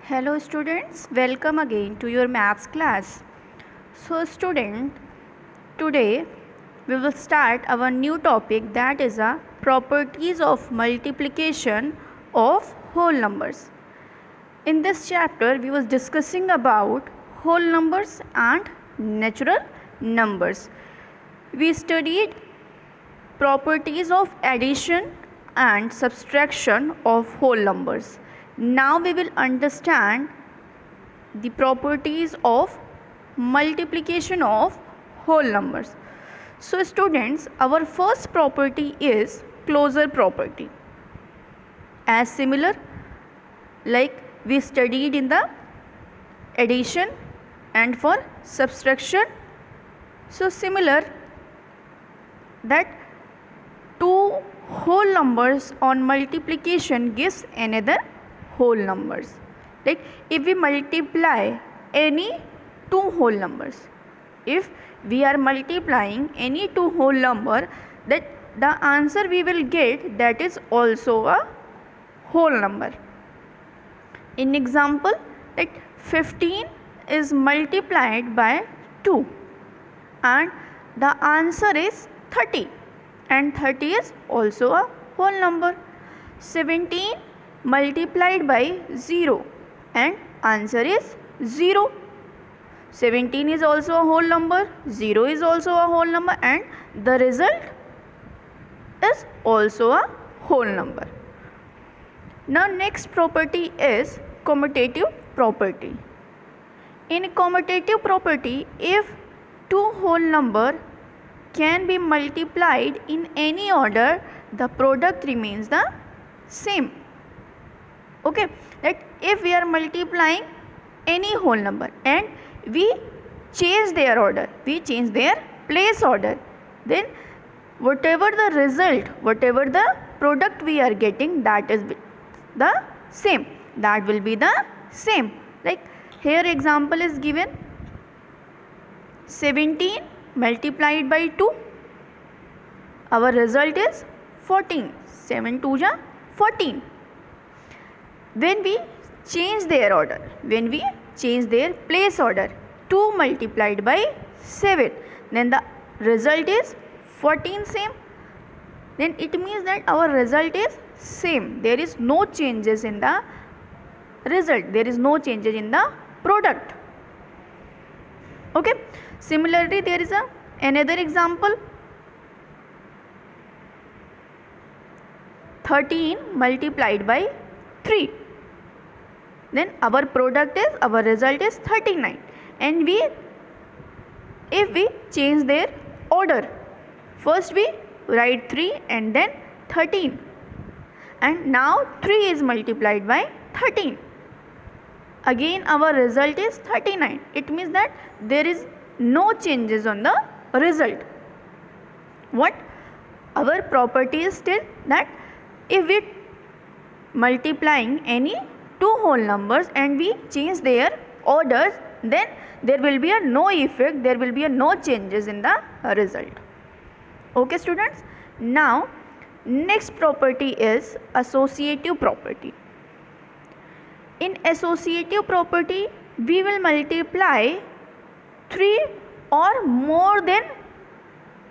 Hello students, welcome again to your maths class. So student, today we will start our new topic, that is a properties of multiplication of whole numbers. In this chapter we was discussing about whole numbers and natural numbers. We studied properties of addition and subtraction of whole numbers. Now we will understand the properties of multiplication of whole numbers. So students, our first property is closure property. As similar like we studied in the addition and for subtraction, so similar that two whole numbers on multiplication gives another whole numbers. Like if we multiply any two whole numbers, if we are multiplying any two whole number, that the answer we will get, that is also a whole number. In example, like 15 is multiplied by 2 and the answer is 30, and 30 is also a whole number. 17 multiplied by 0 and answer is 0. 17 is also a whole number, 0 is also a whole number, and the result is also a whole number. Now next property is commutative property. In commutative property, if two whole number can be multiplied in any order, the product remains the same. Okay, that if we are multiplying any whole number and we change their order, we change their place order, then whatever the result, whatever the product we are getting, that is the same, that will be the same. Like here example is given, 17 multiplied by 2, our result is 14. 7 2 ja 14. When we change their order, when we change their place order, 2 multiplied by 7, then the result is 14 same. Then it means that our result is same. There is no changes in the result. There is no changes in the product. Okay. Similarly, there is another example. 13 multiplied by 3. Then our product is, our result is 39. And if we change their order, first we write 3 and then 13. And now 3 is multiplied by 13. Again our result is 39. It means that there is no changes on the result. What? Our property is still that if we multiplying any two whole numbers and we change their orders, then there will be a no effect, there will be a no changes in the result. Okay students, now next property is associative property. In associative property, we will multiply 3 or more than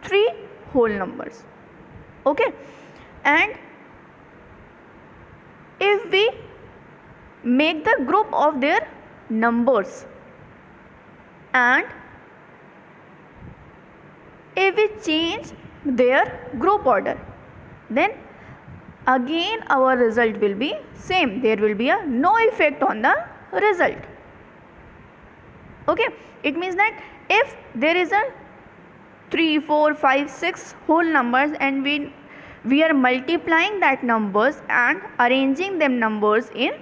3 whole numbers. Okay, and if we make the group of their numbers and if we change their group order, then again our result will be same. There will be a no effect on the result. Okay, it means that if there is a 3 4 5 6 whole numbers and we are multiplying that numbers and arranging them numbers in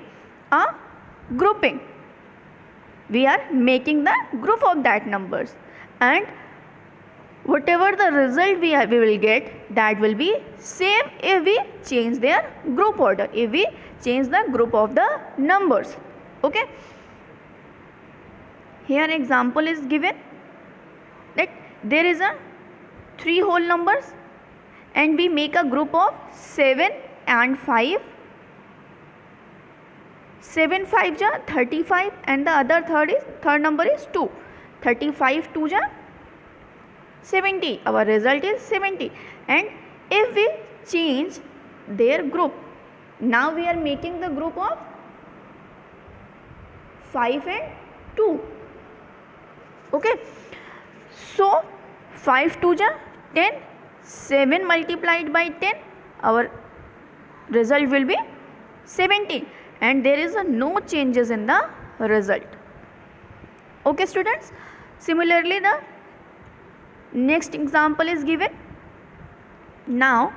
a grouping, we are making the group of that numbers, and whatever the result we will get, that will be same if we change their group order, if we change the group of the numbers. Okay, here example is given that there is a 3 whole numbers and we make a group of 7 and 5, 7 5 ja 35 and the other third number is 2. 35 2 ja 70. Our result is 70. And if we change their group, now we are making the group of 5 and 2. Okay, so 5 2 ja 10, 7 multiplied by 10, our result will be 17, and there is no changes in the result. Okay students, similarly the next example is given. Now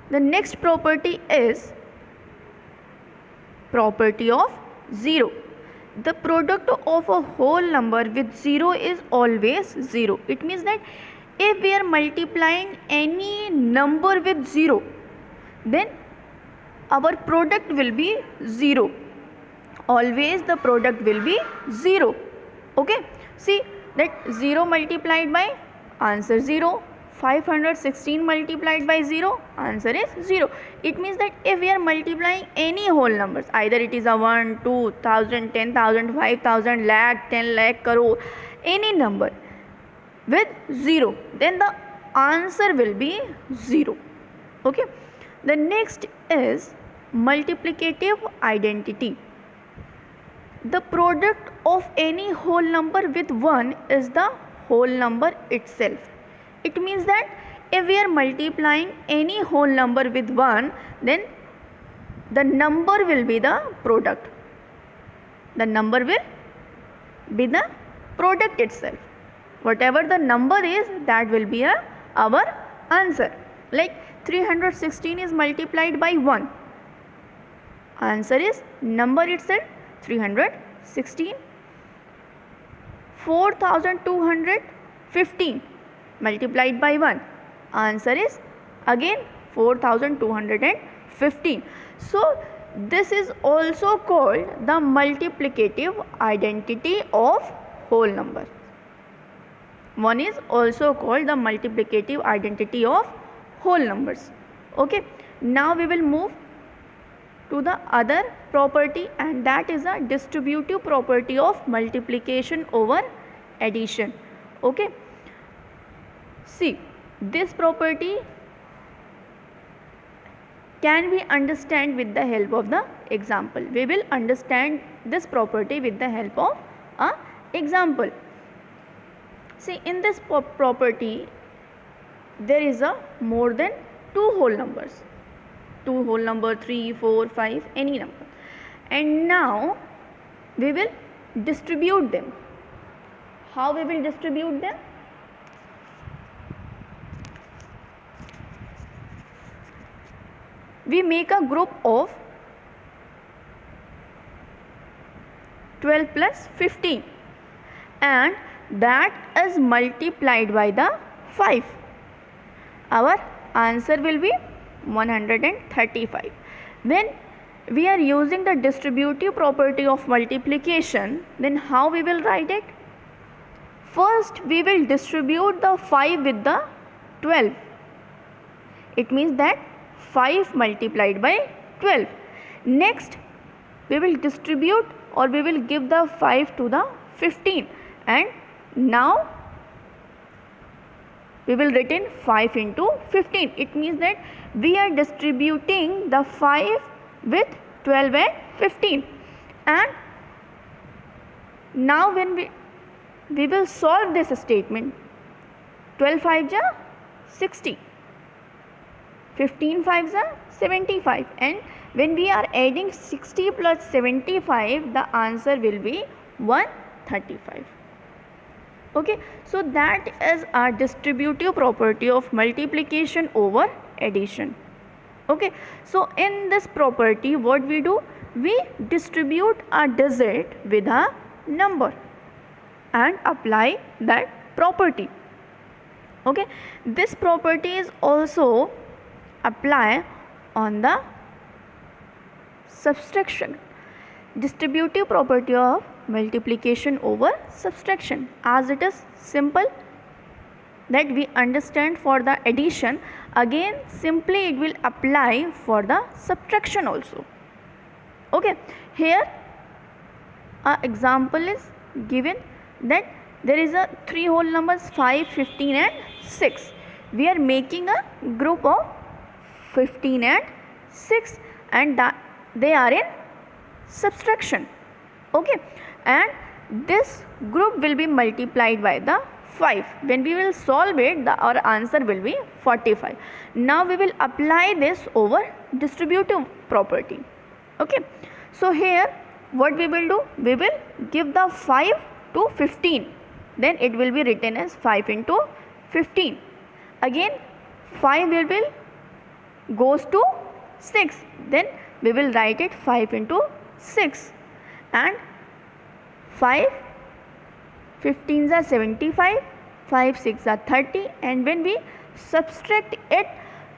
the next property is property of 0. The product of a whole number with 0 is always 0. It means that if we are multiplying any number with 0, then our product will be 0. Always the product will be 0. Okay, see that 0 multiplied by, answer 0. 516 multiplied by 0, answer is 0. It means that if we are multiplying any whole numbers, either it is a 1, 2, 1000, 10,000, 5,000, lakh, 10 lakh, crore, any number with 0, then the answer will be 0. Okay, the next is multiplicative identity. The product of any whole number with 1 is the whole number itself. It means that if we are multiplying any whole number with 1, then the number will be the product. The number will be the product itself. Whatever the number is, that will be our answer. Like 316 is multiplied by 1. Answer is number itself 316. 4215 multiplied by 1. Answer is again 4215. So this is also called the multiplicative identity of whole number. One is also called the multiplicative identity of whole numbers. Okay, now we will move to the other property, and that is a distributive property of multiplication over addition. Okay, see, this property can we understand with the help of the example. We will understand this property with the help of a example. See, in this property there is a more than 2 whole numbers. 2 whole number, 3, 4, 5, any number. And now we will distribute them. How we will distribute them? We make a group of 12 plus 15, and that is multiplied by the 5. Our answer will be 135. When we are using the distributive property of multiplication, then how we will write it? First we will distribute the 5 with the 12. It means that 5 multiplied by 12. Next we will distribute, or we will give the 5 to the 15, and now we will written 5 into 15. It means that we are distributing the 5 with 12 and 15. And now when we will solve this statement. 12 5 ja 60, 15 5 ja 75, and when we are adding 60 plus 75, the answer will be 135. Okay, so that is our distributive property of multiplication over addition. Okay, so in this property what we do? We distribute a digit with a number and apply that property. Okay, this property is also apply on the subtraction. Distributive property of multiplication over subtraction, as it is simple that we understand for the addition, again simply it will apply for the subtraction also. Okay, here example is given that there is a three whole numbers 5, 15 and 6. We are making a group of 15 and 6 and that they are in subtraction. Okay, and this group will be multiplied by the 5. When we will solve it, our answer will be 45. Now we will apply this over distributive property. Okay, so here what we will do, we will give the 5 to 15, then it will be written as 5 into 15. Again 5 will goes to 6, then we will write it 5 into 6, and 5 15s are 75, 5 6 are 30, and when we subtract it,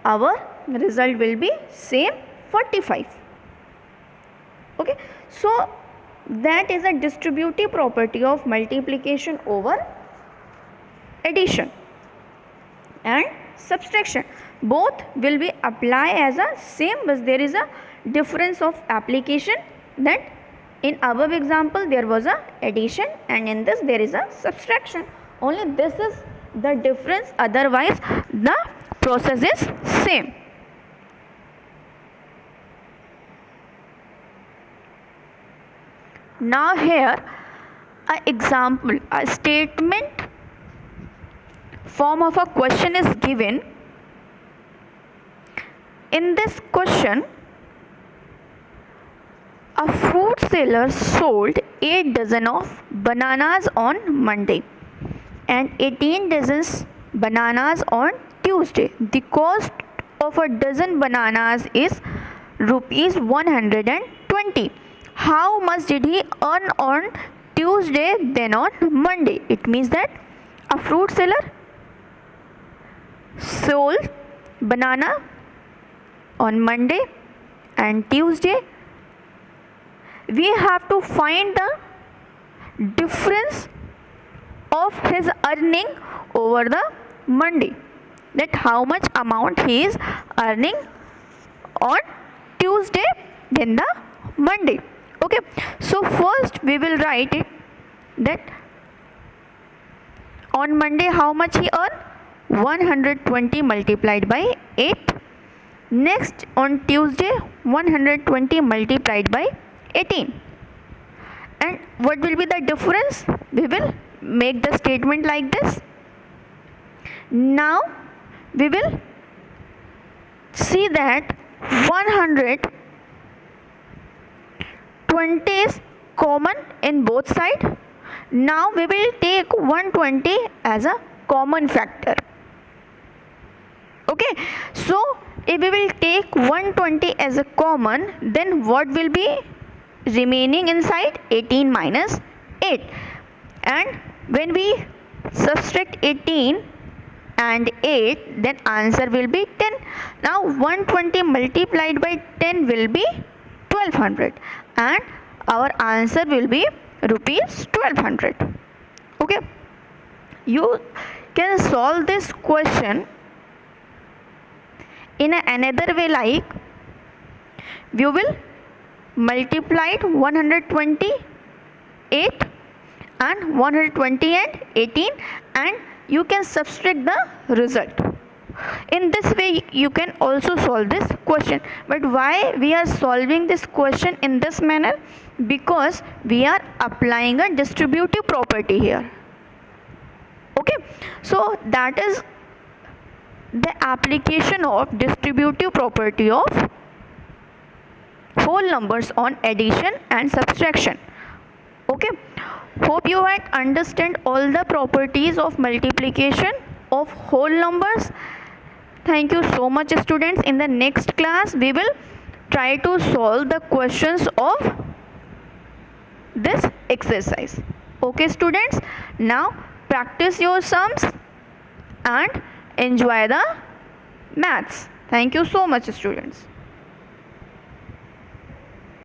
our result will be same 45. Okay, so that is a distributive property of multiplication over addition and subtraction. Both will be applied as a same, but there is a difference of application, that in above example there was a addition and in this there is a subtraction. Only this is the difference, otherwise the process is same. Now here a example, a statement form of a question is given. In this question, a fruit seller sold 8 dozen of bananas on Monday and 18 dozens bananas on Tuesday. The cost of a dozen bananas is rupees 120. How much did he earn on Tuesday then on Monday? It means that a fruit seller sold banana on Monday and Tuesday. We have to find the difference of his earning over the Monday, that how much amount he is earning on Tuesday then the Monday. Okay, so first we will write it that on Monday how much he earned, 120 multiplied by 8. Next on Tuesday 120 multiplied by 18. And what will be the difference? We will make the statement like this. Now we will see that 120 is common in both sides. Now we will take 120 as a common factor. Okay, so if we will take 120 as a common, then what will be remaining inside? 18 minus 8. And when we subtract 18 and 8, then answer will be 10. Now 120 multiplied by 10 will be 1200 and our answer will be rupees 1200. Okay, you can solve this question in another way, like you will multiply 128 and 120 and 18 and you can subtract the result. In this way you can also solve this question. But why we are solving this question in this manner? Because we are applying a distributive property here. Okay, so that is the application of distributive property of whole numbers on addition and subtraction. Okay, hope you had understand all the properties of multiplication of whole numbers. Thank you so much, students. In the next class we will try to solve the questions of this exercise. Okay students, now practice your sums and enjoy the maths. Thank you so much, students.